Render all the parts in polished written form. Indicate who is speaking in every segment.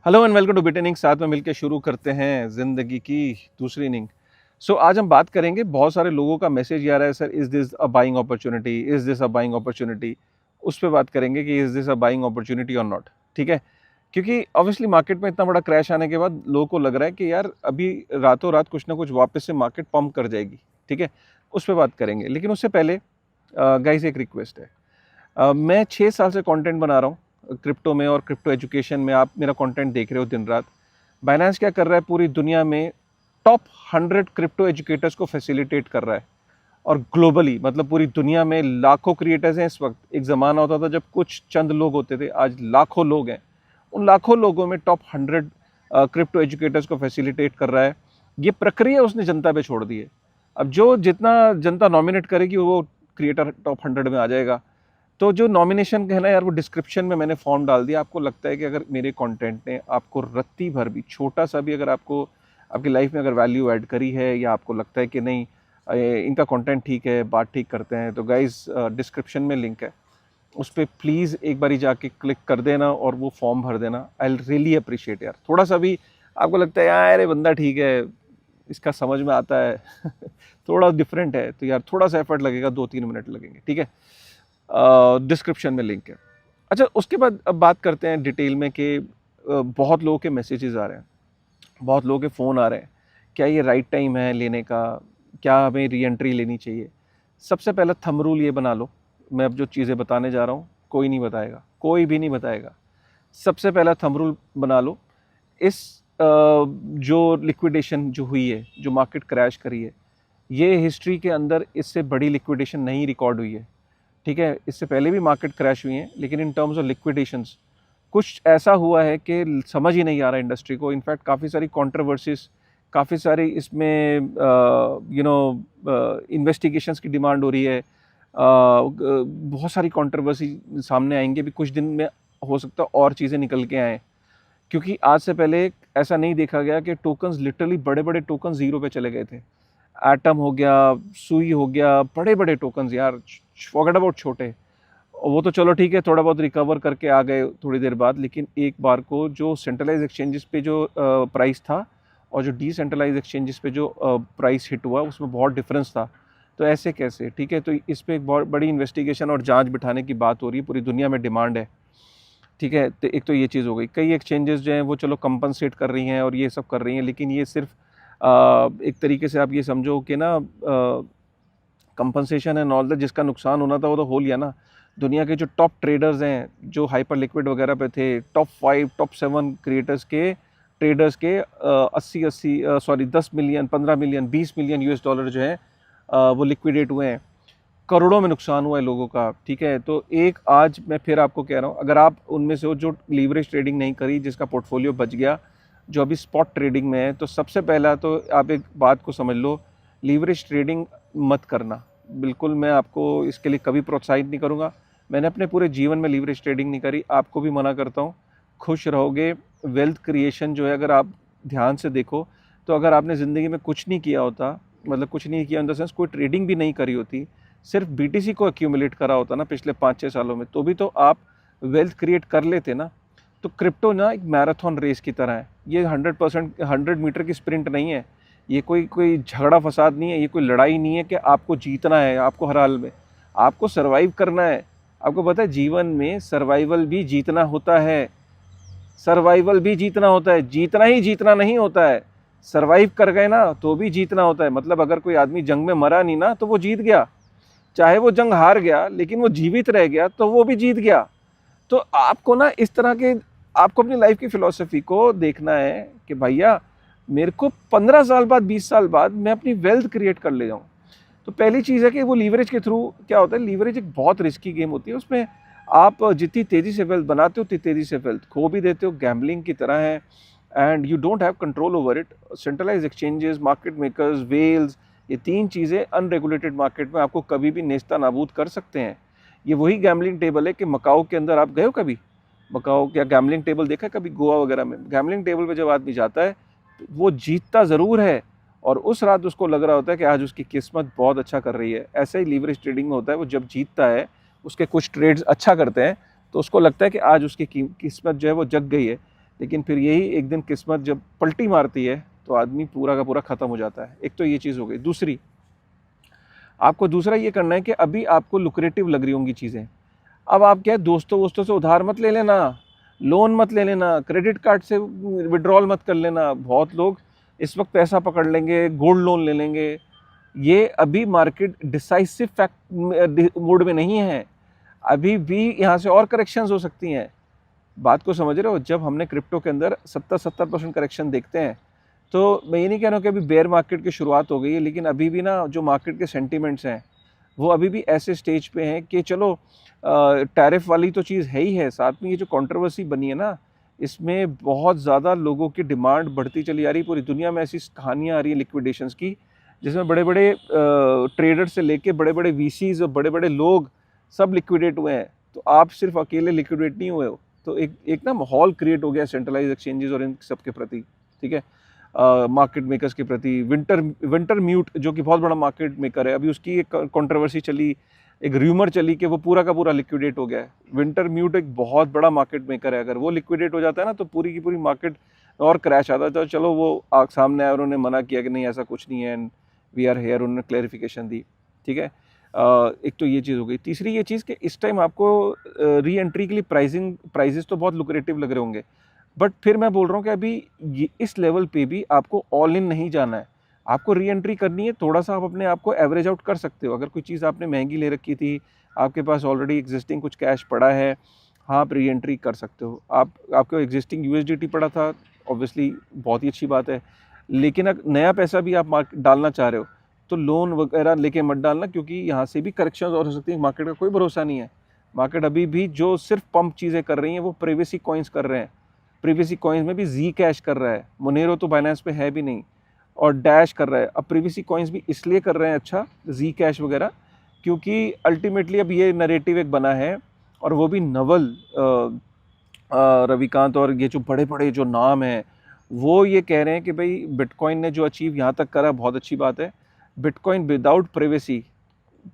Speaker 1: Hello and welcome two bit inning. साथ में मिलकर शुरू करते हैं जिंदगी की दूसरी इनिंग। आज हम बात करेंगे, बहुत सारे लोगों का मैसेज आ रहा है, sir is this a buying opportunity, is this a buying opportunity. उस पर बात करेंगे कि is this a buying opportunity और नॉट। ठीक है, क्योंकि ऑब्वियसली मार्केट में इतना बड़ा क्रैश आने के बाद लोगों को लग रहा है कि यार अभी रातों रात कुछ ना कुछ वापस से मार्केट पंप कर जाएगी। ठीक है, उस पर बात करेंगे, लेकिन उससे पहले गाइस एक रिक्वेस्ट है। मैं 6 साल से कंटेंट बना रहा हूँ क्रिप्टो में और क्रिप्टो एजुकेशन में। आप मेरा कंटेंट देख रहे हो दिन रात। बाइनेंस क्या कर रहा है, पूरी दुनिया में टॉप 100 क्रिप्टो एजुकेटर्स को फैसिलिटेट कर रहा है। और ग्लोबली मतलब पूरी दुनिया में लाखों क्रिएटर्स हैं इस वक्त। एक ज़माना होता था जब कुछ चंद लोग होते थे, आज लाखों लोग हैं। उन लाखों लोगों में टॉप 100 क्रिप्टो एजुकेटर्स को फैसिलिटेट कर रहा है। ये प्रक्रिया उसने जनता पे छोड़ दी है। अब जो जितना जनता नॉमिनेट करेगी वो क्रिएटर टॉप 100 में आ जाएगा। तो जो नॉमिनेशन है ना यार, वो डिस्क्रिप्शन में मैंने फॉर्म डाल दिया। आपको लगता है कि अगर मेरे कंटेंट ने आपको रत्ती भर भी, छोटा सा भी, अगर आपको आपकी लाइफ में अगर वैल्यू ऐड करी है, या आपको लगता है कि नहीं इनका कंटेंट ठीक है, बात ठीक करते हैं, तो गाइस डिस्क्रिप्शन में लिंक है, उस पर प्लीज़ एक बारी जाके क्लिक कर देना और वो फॉर्म भर देना। आई रियली अप्रिशिएट यार। थोड़ा सा भी आपको लगता है यार ये बंदा ठीक है, इसका समझ में आता है थोड़ा डिफरेंट है, तो यार थोड़ा सा एफर्ट लगेगा, 2-3 मिनट लगेंगे। ठीक है, डिस्क्रिप्शन में लिंक है। अच्छा, उसके बाद अब बात करते हैं डिटेल में कि बहुत लोगों के मैसेजेस आ रहे हैं, बहुत लोगों के फ़ोन आ रहे हैं। क्या ये राइट टाइम है लेने का? क्या हमें री एंट्री लेनी चाहिए? सबसे पहला थंब रूल ये बना लो, मैं अब जो चीज़ें बताने जा रहा हूँ कोई नहीं बताएगा, कोई भी नहीं बताएगा। सबसे पहला थंब रूल बना लो, इस जो लिक्विडेशन जो हुई है, जो मार्केट क्रैश करी है, ये हिस्ट्री के अंदर इससे बड़ी लिक्विडेशन नहीं रिकॉर्ड हुई है। ठीक है, इससे पहले भी मार्केट क्रैश हुई हैं, लेकिन इन टर्म्स ऑफ लिक्विडेशंस कुछ ऐसा हुआ है कि समझ ही नहीं आ रहा इंडस्ट्री को। इनफैक्ट काफ़ी सारी कंट्रोवर्सीज, काफ़ी सारी इसमें इन्वेस्टिगेशंस की डिमांड हो रही है। बहुत सारी कंट्रोवर्सी सामने आएंगे भी कुछ दिन में, हो सकता है और चीज़ें निकल के आएँ। क्योंकि आज से पहले ऐसा नहीं देखा गया कि टोकन्स, लिटरली बड़े बड़े टोकन जीरो पे चले गए थे। एटम हो गया, सुई हो गया, बड़े बड़े टोकन्स यार, फॉरगेट अबाउट छोटे। वो तो चलो ठीक है, थोड़ा बहुत रिकवर करके आ गए थोड़ी देर बाद, लेकिन एक बार को जो सेंट्रलाइज एक्सचेंजेस पे जो प्राइस था और जो डिसेंट्रलाइज एक्सचेंजेस पे जो प्राइस हिट हुआ, उसमें बहुत डिफरेंस था। तो ऐसे कैसे? ठीक है, तो इस पर एक बहुत बड़ी इन्वेस्टिगेशन और जांच बिठाने की बात हो रही है, पूरी दुनिया में डिमांड है। ठीक है, तो एक तो ये चीज़ हो गई। कई एक्सचेंजेस जो हैं वो चलो कंपनसेट कर रही हैं और ये सब कर रही हैं, लेकिन ये सिर्फ एक तरीके से आप ये समझो कि ना कंपनसेशन एंड ऑल दैट, जिसका नुकसान होना था वो तो हो लिया ना। दुनिया के जो टॉप ट्रेडर्स हैं, जो हाइपर लिक्विड वगैरह पे थे, टॉप 5 टॉप 7 क्रिएटर्स के ट्रेडर्स के 10 million 15 million 20 million US dollar जो है वो लिक्विडेट हुए हैं। करोड़ों में नुकसान हुआ है लोगों का। ठीक है, तो एक आज मैं फिर आपको कह रहा हूँ, अगर आप उनमें से हो जो लीवरेज ट्रेडिंग नहीं करी, जिसका पोर्टफोलियो बच गया, जो अभी स्पॉट ट्रेडिंग में है, तो सबसे पहला तो आप एक बात को समझ लो, लीवरेज ट्रेडिंग मत करना। बिल्कुल, मैं आपको इसके लिए कभी प्रोत्साहित नहीं करूँगा। मैंने अपने पूरे जीवन में लीवरेज ट्रेडिंग नहीं करी, आपको भी मना करता हूँ। खुश रहोगे। वेल्थ क्रिएशन जो है, अगर आप ध्यान से देखो, तो अगर आपने ज़िंदगी में कुछ नहीं किया होता, मतलब कुछ नहीं किया इन द सेंस कोई ट्रेडिंग भी नहीं करी होती, सिर्फ बीटीसी को एक्यूमुलेट करा होता ना पिछले 5-6 सालों में, तो भी तो आप वेल्थ क्रिएट कर लेते ना। तो क्रिप्टो ना एक मैराथन रेस की तरह है। ये 100% 100 मीटर की स्प्रिंट नहीं है। ये कोई कोई झगड़ा फसाद नहीं है, ये कोई लड़ाई नहीं है कि आपको जीतना है, आपको हर हाल में आपको सर्वाइव करना है। आपको पता है जीवन में सर्वाइवल भी जीतना होता है, सर्वाइवल भी जीतना होता है, जीतना ही जीतना नहीं होता है। सर्वाइव कर गए ना तो भी जीतना होता है। मतलब अगर कोई आदमी जंग में मरा नहीं ना तो वो जीत गया, चाहे वो जंग हार गया लेकिन वो जीवित रह गया तो वो भी जीत गया। तो आपको ना इस तरह के, आपको अपनी लाइफ की फिलॉसफी को देखना है कि भैया मेरे को 15 साल बाद 20 साल बाद मैं अपनी वेल्थ क्रिएट कर ले जाऊँ। तो पहली चीज़ है कि वो लीवरेज के थ्रू क्या होता है, लीवरेज एक बहुत रिस्की गेम होती है। उसमें आप जितनी तेज़ी से वेल्थ बनाते हो उतनी तेज़ी से वेल्थ खो भी देते हो। गैम्बलिंग की तरह है and you don't have control over it. Centralise exchanges, market makers, whales, ये तीन चीज़ें अनरेगुलेटेड मार्केट में आपको कभी भी नेस्ता नाबूद कर सकते हैं। ये वही गैम्बलिंग टेबल है कि मकाओ के अंदर आप गए हो कभी? मकाओ क्या गैम्बलिंग टेबल देखा है कभी? गोवा वगैरह में गैम्बलिंग टेबल पे जब आदमी जाता है तो वो जीतता ज़रूर है, और उस रात उसको लग रहा होता है कि आज उसकी किस्मत बहुत अच्छा कर रही है। ऐसे ही लीवरेज ट्रेडिंग में होता है, वो जब जीतता है, उसके कुछ ट्रेड्स अच्छा करते हैं तो उसको लगता है कि आज उसकी किस्मत जो है वो जग गई है। लेकिन फिर यही एक दिन किस्मत जब पलटी मारती है तो आदमी पूरा का पूरा ख़त्म हो जाता है। एक तो ये चीज़ हो गई। दूसरी, आपको दूसरा ये करना है कि अभी आपको लुक्रेटिव लग रही होंगी चीज़ें। अब आप क्या है, दोस्तों वोस्तों से उधार मत ले लेना, लोन मत ले लेना, क्रेडिट कार्ड से विड्रॉल मत कर लेना। बहुत लोग इस वक्त पैसा पकड़ लेंगे, गोल्ड लोन ले लेंगे। ये अभी मार्केट डिसाइसिव फैक्ट मोड में नहीं है, अभी भी यहाँ से और करेक्शंस हो सकती हैं। बात को समझ रहे हो? जब हमने क्रिप्टो के अंदर 70% करेक्शन देखते हैं, तो मैं ये नहीं कह रहा हूँ कि अभी बेयर मार्केट की शुरुआत हो गई है, लेकिन अभी भी ना जो मार्केट के सेंटीमेंट्स हैं वो अभी भी ऐसे स्टेज पे हैं कि चलो टैरिफ वाली तो चीज़ है ही है, साथ में ये जो कंट्रोवर्सी बनी है ना, इसमें बहुत ज़्यादा लोगों की डिमांड बढ़ती चली आ रही है। पूरी दुनिया में ऐसी कहानियाँ आ रही हैं लिक्विडेशंस की, जिसमें बड़े बड़े ट्रेडर से लेके बड़े बड़े वीसीज और बड़े बड़े लोग सब लिक्विडेट हुए हैं। तो आप सिर्फ अकेले लिक्विडेट नहीं हुए हो। तो एक ना माहौल क्रिएट हो गया सेंट्रलाइज एक्सचेंजेस और इन सब के प्रति, ठीक है, मार्केट मेकर्स के प्रति। विंटर म्यूट जो कि बहुत बड़ा मार्केट मेकर है, अभी उसकी एक कंट्रोवर्सी चली, एक र्यूमर चली कि वो पूरा का पूरा लिक्विडेट हो गया है। विंटर म्यूट एक बहुत बड़ा मार्केट मेकर है, अगर वो लिक्विडेट हो जाता है ना तो पूरी की पूरी मार्केट और क्रैश आता है। तो चलो वो सामने आया, उन्होंने मना किया कि नहीं ऐसा कुछ नहीं है, एंड वी आर हेयर, उन्होंने क्लैरिफिकेशन दी, ठीक है। एक तो ये चीज़ हो गई। तीसरी ये चीज़ कि इस टाइम आपको री एंट्री के लिए प्राइजेस तो बहुत लुक्रेटिव लग रहे होंगे, बट फिर मैं बोल रहा हूँ कि अभी ये इस लेवल पे भी आपको ऑल इन नहीं जाना है, आपको री एंट्री करनी है। थोड़ा सा आप अपने आप को एवरेज आउट कर सकते हो। अगर कोई चीज़ आपने महंगी ले रखी थी, आपके पास ऑलरेडी एग्जिस्टिंग कुछ कैश पड़ा है, हाँ आप री एंट्री कर सकते हो। आपको एग्जिस्टिंग यूएसडीटी पड़ा था, ऑब्वियसली बहुत ही अच्छी बात है, लेकिन अगर नया पैसा भी आप डालना चाह रहे हो तो लोन वगैरह लेके मत डालना, क्योंकि यहाँ से भी करेक्शन और हो सकती है। मार्केट का कोई भरोसा नहीं है। मार्केट अभी भी जो सिर्फ पंप चीज़ें कर रही हैं वो प्रिवेसी कॉइन्स कर रहे हैं। प्रिवेसी कॉइन्स में भी जी कैश कर रहा है, मोनेरो तो बाइनेंस पे है भी नहीं, और डैश कर रहा है। अब प्रिवेसी कॉइन्स भी इसलिए कर रहे हैं अच्छा, जी कैश वगैरह, क्योंकि अल्टीमेटली अब ये नरेटिव एक बना है, और वो भी नवल रविकांत और ये जो बड़े बड़े जो नाम हैं वो ये कह रहे हैं कि भाई बिटकॉइन ने जो अचीव यहाँ तक करा बहुत अच्छी बात है, बिटकॉइन विदाउट प्रिवेसी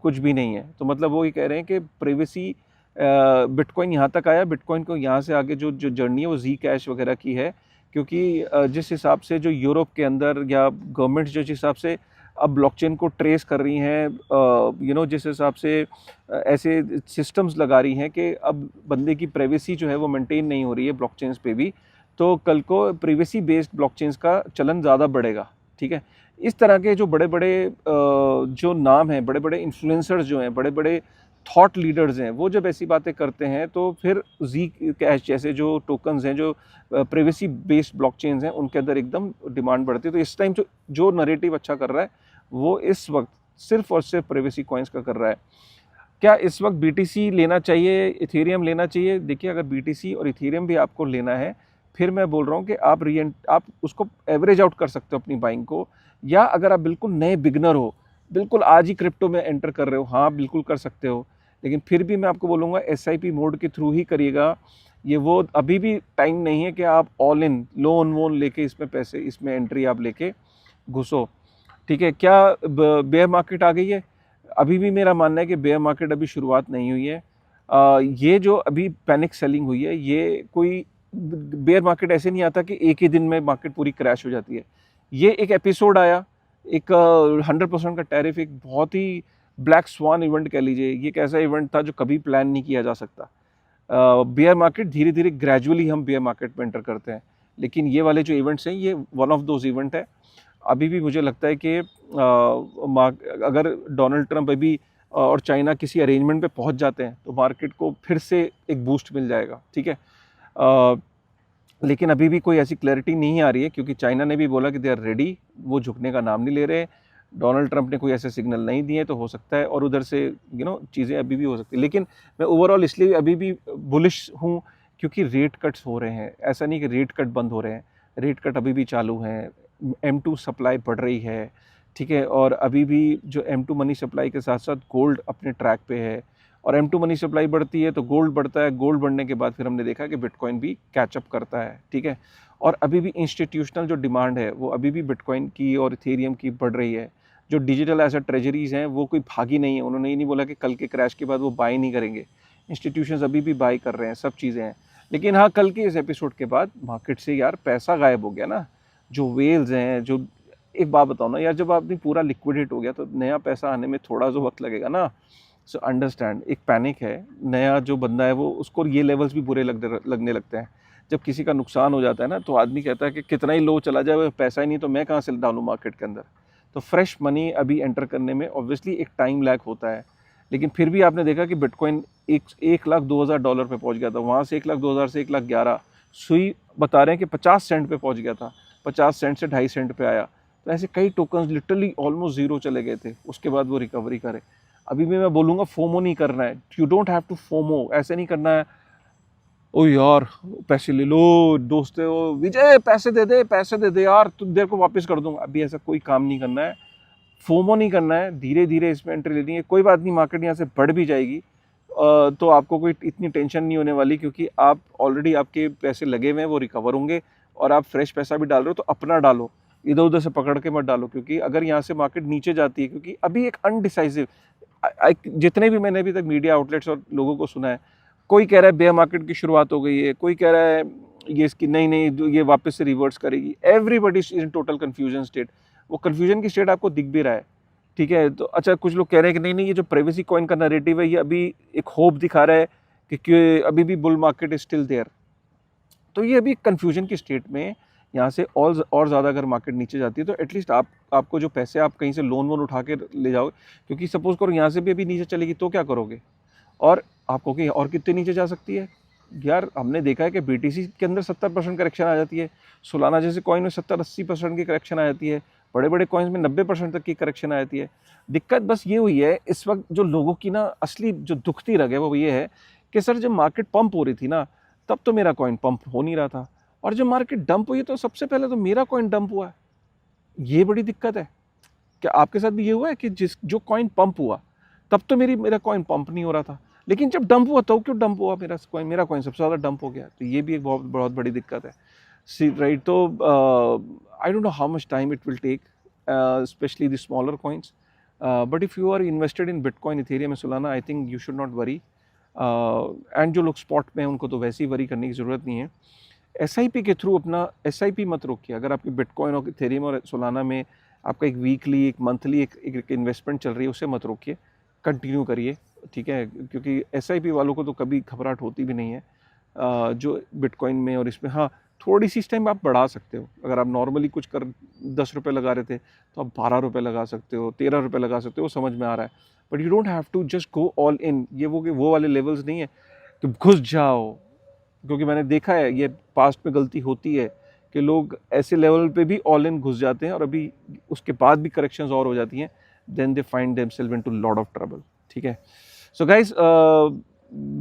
Speaker 1: कुछ भी नहीं है। तो मतलब वो ये कह रहे हैं कि प्रिवेसी, बिटकॉइन यहाँ तक आया, बिटकॉइन को यहाँ से आगे जो जो जर्नी है वो जी कैश वगैरह की है। क्योंकि जिस हिसाब से जो यूरोप के अंदर या गवर्नमेंट जिस हिसाब से अब ब्लॉकचेन को ट्रेस कर रही हैं, जिस हिसाब से ऐसे सिस्टम्स लगा रही हैं कि अब बंदे की प्राइवेसी जो है वो मेंटेन नहीं हो रही है ब्लॉकचेन्स पे भी, तो कल को प्राइवेसी बेस्ड ब्लॉकचेन्स का चलन ज़्यादा बढ़ेगा, ठीक है। इस तरह के जो बड़े बड़े जो नाम हैं, बड़े बड़े इन्फ्लुएंसर्स जो हैं, बड़े बड़े थॉट लीडर्स हैं, वो जब ऐसी बातें करते हैं तो फिर जी कैश जैसे जो टोकन्स हैं, जो प्राइवेसी बेस्ड ब्लॉकचेन्स हैं, उनके अंदर एकदम डिमांड बढ़ती है। तो इस टाइम जो नरेटिव अच्छा कर रहा है वो इस वक्त सिर्फ और सिर्फ प्राइवेसी कॉइन्स का कर रहा है। क्या इस वक्त बीटीसी लेना चाहिए, इथेरियम लेना चाहिए? देखिए, अगर बीटीसी और इथेरियम भी आपको लेना है, फिर मैं बोल रहा हूँ कि आप उसको एवरेज आउट कर सकते हो अपनी बाइंग को। या अगर आप बिल्कुल नए बिगनर हो, बिल्कुल आज ही क्रिप्टो में एंटर कर रहे हो, हाँ बिल्कुल कर सकते हो, लेकिन फिर भी मैं आपको बोलूँगा एसआईपी मोड के थ्रू ही करिएगा। ये वो अभी भी टाइम नहीं है कि आप ऑल इन लोन वोन लेके इसमें एंट्री आप लेके घुसो, ठीक है। क्या बेयर मार्केट आ गई है? अभी भी मेरा मानना है कि बेयर मार्केट अभी शुरुआत नहीं हुई है। ये जो अभी पैनिक सेलिंग हुई है, ये कोई बेयर मार्केट ऐसे नहीं आता कि एक ही दिन में मार्केट पूरी क्रैश हो जाती है। ये एक एपिसोड आया, एक 100% का टैरिफ, एक बहुत ही ब्लैक स्वान इवेंट कह लीजिए। ये एक ऐसा इवेंट था जो कभी प्लान नहीं किया जा सकता। बेयर मार्केट धीरे धीरे ग्रेजुअली हम बेयर मार्केट में एंटर करते हैं, लेकिन ये वाले जो इवेंट्स हैं ये वन ऑफ दोज इवेंट है। अभी भी मुझे लगता है कि अगर डोनाल्ड ट्रंप अभी और चाइना किसी अरेंजमेंट पे पहुंच जाते हैं तो मार्केट को फिर से एक बूस्ट मिल जाएगा, ठीक है। लेकिन अभी भी कोई ऐसी क्लैरिटी नहीं आ रही है, क्योंकि चाइना ने भी बोला कि दे आर रेडी, वो झुकने का नाम नहीं ले रहे। डोनाल्ड ट्रंप ने कोई ऐसे सिग्नल नहीं दिए, तो हो सकता है और उधर से चीज़ें अभी भी हो सकती है। लेकिन मैं ओवरऑल इसलिए अभी भी बुलिश हूँ क्योंकि रेट कट्स हो रहे हैं। ऐसा नहीं कि रेट कट बंद हो रहे हैं, रेट कट अभी भी चालू हैं। M2 सप्लाई बढ़ रही है, ठीक है, और अभी भी जो M2 मनी सप्लाई के साथ साथ गोल्ड अपने ट्रैक पे है, और M2 मनी सप्लाई बढ़ती है तो गोल्ड बढ़ता है। गोल्ड बढ़ने के बाद फिर हमने देखा कि बिटकॉइन भी कैचअप करता है, ठीक है। और अभी भी इंस्टीट्यूशनल जो डिमांड है वो अभी भी बिटकॉइन की और इथेरियम की बढ़ रही है। जो डिजिटल एसेट ट्रेजरीज हैं वो कोई भागी नहीं है, उन्होंने ये नहीं बोला कि कल के क्रैश के बाद वो बाई नहीं करेंगे। इंस्टीट्यूशंस अभी भी बाई कर रहे हैं, सब चीज़ें हैं। लेकिन हाँ, कल के इस एपिसोड के बाद मार्केट से यार पैसा गायब हो गया ना। जो वेल्स हैं, जो एक बात बताओ ना यार, जब आपने पूरा लिक्विडेट हो गया तो नया पैसा आने में थोड़ा जो वक्त लगेगा ना। सो अंडरस्टैंड, एक पैनिक है। नया जो बंदा है वो, उसको ये लेवल्स भी बुरे लगने लगते हैं। जब किसी का नुकसान हो जाता है ना, तो आदमी कहता है कि कितना ही लो चला जाए, पैसा ही नहीं तो मैं कहाँ से डालूँ मार्केट के अंदर। तो फ्रेश मनी अभी एंटर करने में ऑब्वियसली एक टाइम लैग होता है। लेकिन फिर भी आपने देखा कि बिटकॉइन 1,02,000 पे पहुंच गया था, वहाँ से 1,02,000 से 1,11,000 सुई बता रहे हैं कि 50 सेंट पे पहुंच गया था, 50 सेंट से 2.5 सेंट पे आया। तो ऐसे कई टोकन्स लिटरली ऑलमोस्ट जीरो चले गए थे, उसके बाद वो रिकवरी करे। अभी भी मैं बोलूँगा फोमो नहीं करना है, you don't have to FOMO, ऐसे नहीं करना है ओ यार पैसे ले लो दोस्त, विजय पैसे दे दे यार, तुम देर को वापस कर दूंगा। अभी ऐसा कोई काम नहीं करना है, फोमो नहीं करना है, धीरे धीरे इसमें एंट्री लेनी है। कोई बात नहीं, मार्केट यहाँ से बढ़ भी जाएगी तो आपको कोई इतनी टेंशन नहीं होने वाली, क्योंकि आप ऑलरेडी आपके पैसे लगे हुए हैं, वो रिकवर होंगे। और आप फ्रेश पैसा भी डाल रहे हो तो अपना डालो, इधर उधर से पकड़ के मत डालो, क्योंकि अगर यहाँ से मार्केट नीचे जाती है, क्योंकि अभी एक अनडिसाइसिव, जितने भी मैंने अभी तक मीडिया आउटलेट्स और लोगों को सुना है, कोई कह रहा है बेयर मार्केट की शुरुआत हो गई है, कोई कह रहा है ये इसकी नहीं ये वापस से रिवर्स करेगी। Everybody is in total confusion state. वो कंफ्यूजन की स्टेट आपको दिख भी रहा है, ठीक है। तो अच्छा, कुछ लोग कह रहे हैं कि नहीं ये जो प्राइवेसी कॉइन का नैरेटिव है, ये अभी एक होप दिखा रहा है कि अभी भी bull market is still there. तो ये अभी कंफ्यूजन की स्टेट में, यहाँ से और ज़्यादा अगर मार्केट नीचे जाती है तो एटलीस्ट आपको जो पैसे आप कहीं से लोन वोन उठा के ले जाओगे, क्योंकि सपोज करो यहाँ से भी अभी नीचे चलेगी तो क्या करोगे। और आपको कि और कितने नीचे जा सकती है यार। हमने देखा है कि बीटीसी के अंदर 70% करेक्शन आ जाती है, सोलाना जैसे कॉइन में 70-80% की करेक्शन आ जाती है, बड़े बड़े कॉइन्स में 90% तक की करेक्शन आ जाती है। दिक्कत बस ये हुई है इस वक्त, जो लोगों की ना असली जो दुखती रग है वो ये है कि सर जब मार्केट पंप हो रही थी ना, तब तो मेरा कॉइन पंप हो नहीं रहा था, और जब मार्केट डंप हुई तो सबसे पहले तो मेरा कॉइन डंप हुआ है। ये बड़ी दिक्कत है। क्या आपके साथ भी ये हुआ है कि जो कॉइन पंप हुआ तब तो मेरा कॉइन पंप नहीं हो रहा था, लेकिन जब डंप हुआ तो क्यों डंप हुआ मेरा कॉइन सबसे ज़्यादा डंप हो गया। तो ये भी एक बहुत बहुत बड़ी दिक्कत है। सी राइट, तो I don't know how much time it will take, specially the smaller coins, but if you are invested in Bitcoin, Ethereum and Solana, I think you should not worry. And जो लोग spot में हैं उनको तो वैसे ही worry करने की ज़रूरत नहीं है। एसआईपी के थ्रू अपना एसआईपी मत रोकिए। अगर आपकी बिटकॉइन और इथेरियम और सोलाना में आपका एक वीकली, एक मंथली एक इन्वेस्टमेंट चल रही है, उसे मत रोकिए, कंटिन्यू करिए, ठीक है। क्योंकि एसआईपी वालों को तो कभी घबराहट होती भी नहीं है जो बिटकॉइन में और इसमें। हाँ, थोड़ी सी इस टाइम आप बढ़ा सकते हो। अगर आप नॉर्मली कुछ कर 10 रुपये लगा रहे थे तो आप 12 रुपये लगा सकते हो, 13 रुपये लगा सकते हो, वो समझ में आ रहा है। But you don't have to just go all in. ये वो वाले लेवल्स नहीं है कि घुस जाओ, क्योंकि मैंने देखा है ये पास्ट में गलती होती है कि लोग ऐसे लेवल पे भी ऑल इन घुस जाते हैं और अभी उसके बाद भी करेक्शंस और हो जाती हैं, then they find themselves into lot of trouble, ठीक है। सो गाइस,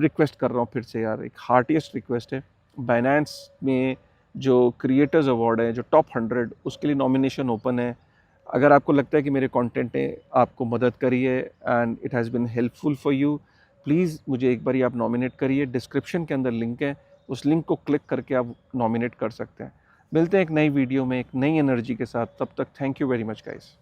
Speaker 1: रिक्वेस्ट कर रहा हूँ फिर से यार, एक हार्टिएस्ट रिक्वेस्ट है। बाइनेंस में जो क्रिएटर्स अवार्ड है, जो टॉप 100, उसके लिए नॉमिनेशन ओपन है। अगर आपको लगता है कि मेरे कंटेंट ने आपको मदद करी है and it has been helpful for you, please मुझे एक बार आप नॉमिनेट करिए। डिस्क्रिप्शन के अंदर लिंक है, उस लिंक को क्लिक करके आप नॉमिनेट कर सकते हैं। मिलते हैं एक नई वीडियो में एक नई एनर्जी के साथ, तब तक thank you very much guys.